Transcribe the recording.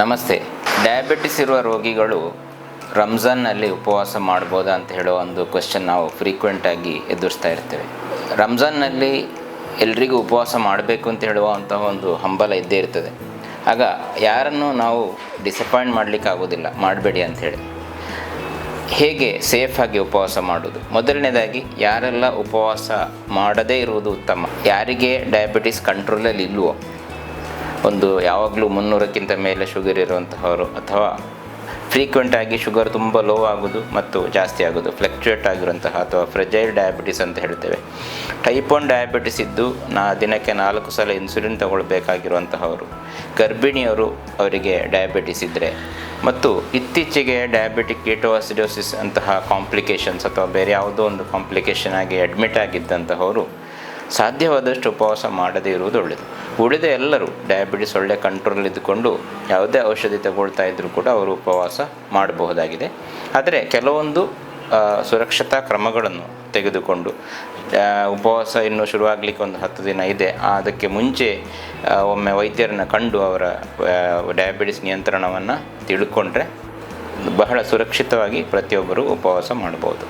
ನಮಸ್ತೆ. ಡಯಾಬಿಟಿಸ್ ಇರುವ ರೋಗಿಗಳು ರಂಜಾನ್ನಲ್ಲಿ ಉಪವಾಸ ಮಾಡ್ಬೋದಾ ಅಂತ ಹೇಳೋ ಒಂದು ಕ್ವೆಶ್ಚನ್ ನಾವು ಫ್ರೀಕ್ವೆಂಟಾಗಿ ಎದುರಿಸ್ತಾ ಇರ್ತೇವೆ. ರಂಜಾನ್ನಲ್ಲಿ ಎಲ್ರಿಗೂ ಉಪವಾಸ ಮಾಡಬೇಕು ಅಂತ ಹೇಳುವಂತಹ ಒಂದು ಹಂಬಲ ಇದ್ದೇ ಇರ್ತದೆ. ಆಗ ಯಾರನ್ನು ನಾವು ಡಿಸಪಾಯಿಂಟ್ ಮಾಡಲಿಕ್ಕಾಗೋದಿಲ್ಲ, ಮಾಡಬೇಡಿ ಅಂಥೇಳಿ. ಹೇಗೆ ಸೇಫಾಗಿ ಉಪವಾಸ ಮಾಡೋದು? ಮೊದಲನೇದಾಗಿ, ಯಾರೆಲ್ಲ ಉಪವಾಸ ಮಾಡದೇ ಇರುವುದು ಉತ್ತಮ. ಯಾರಿಗೆ ಡಯಾಬಿಟಿಸ್ ಕಂಟ್ರೋಲಲ್ಲಿ ಇಲ್ವೋ, ಒಂದು ಯಾವಾಗಲೂ 300ಕ್ಕಿಂತ ಮೇಲೆ ಶುಗರ್ ಇರುವಂತಹವರು, ಅಥವಾ ಫ್ರೀಕ್ವೆಂಟಾಗಿ ಶುಗರ್ ತುಂಬ ಲೋ ಆಗೋದು ಮತ್ತು ಜಾಸ್ತಿ ಆಗೋದು, ಫ್ಲಕ್ಚುಯೇಟ್ ಆಗಿರುವಂತಹ ಅಥವಾ ಫ್ರೆಜೈಲ್ ಡಯಾಬಿಟಿಸ್ ಅಂತ ಹೇಳ್ತೇವೆ. ಟೈಪ್ 1 ಡಯಾಬಿಟಿಸ್ ಇದ್ದು ದಿನಕ್ಕೆ 4 ಸಲ ಇನ್ಸುಲಿನ್ ತಗೊಳ್ಬೇಕಾಗಿರುವಂತಹವರು, ಗರ್ಭಿಣಿಯರು ಅವರಿಗೆ ಡಯಾಬಿಟಿಸ್ ಇದ್ದರೆ, ಮತ್ತು ಇತ್ತೀಚೆಗೆ ಡಯಾಬಿಟಿಕ್ ಕೀಟೋಆಸಿಡೋಸಿಸ್ ಅಂತಹ ಕಾಂಪ್ಲಿಕೇಶನ್ಸ್ ಅಥವಾ ಬೇರೆ ಯಾವುದೋ ಒಂದು ಕಾಂಪ್ಲಿಕೇಶನ್ ಆಗಿ ಅಡ್ಮಿಟ್ ಆಗಿದ್ದಂತಹವರು ಸಾಧ್ಯವಾದಷ್ಟು ಉಪವಾಸ ಮಾಡದೇ ಇರುವುದು ಒಳ್ಳೆಯದು. ಉಳಿದ ಎಲ್ಲರೂ ಡಯಾಬಿಟಿಸ್ ಒಳ್ಳೆ ಕಂಟ್ರೋಲ್ ಇದ್ದುಕೊಂಡು ಯಾವುದೇ ಔಷಧಿ ತಗೊಳ್ತಾ ಇದ್ದರೂ ಕೂಡ ಅವರು ಉಪವಾಸ ಮಾಡಬಹುದಾಗಿದೆ. ಆದರೆ ಕೆಲವೊಂದು ಸುರಕ್ಷತಾ ಕ್ರಮಗಳನ್ನು ತೆಗೆದುಕೊಂಡು, ಉಪವಾಸ ಇನ್ನೂ ಶುರುವಾಗಲಿಕ್ಕೆ ಒಂದು 10 ದಿನ ಇದೆ, ಅದಕ್ಕೆ ಮುಂಚೆ ಒಮ್ಮೆ ವೈದ್ಯರನ್ನು ಕಂಡು ಅವರ ಡಯಾಬಿಟಿಸ್ ನಿಯಂತ್ರಣವನ್ನು ತಿಳ್ಕೊಂಡ್ರೆ ಬಹಳ ಸುರಕ್ಷಿತವಾಗಿ ಪ್ರತಿಯೊಬ್ಬರು ಉಪವಾಸ ಮಾಡ್ಬೋದು.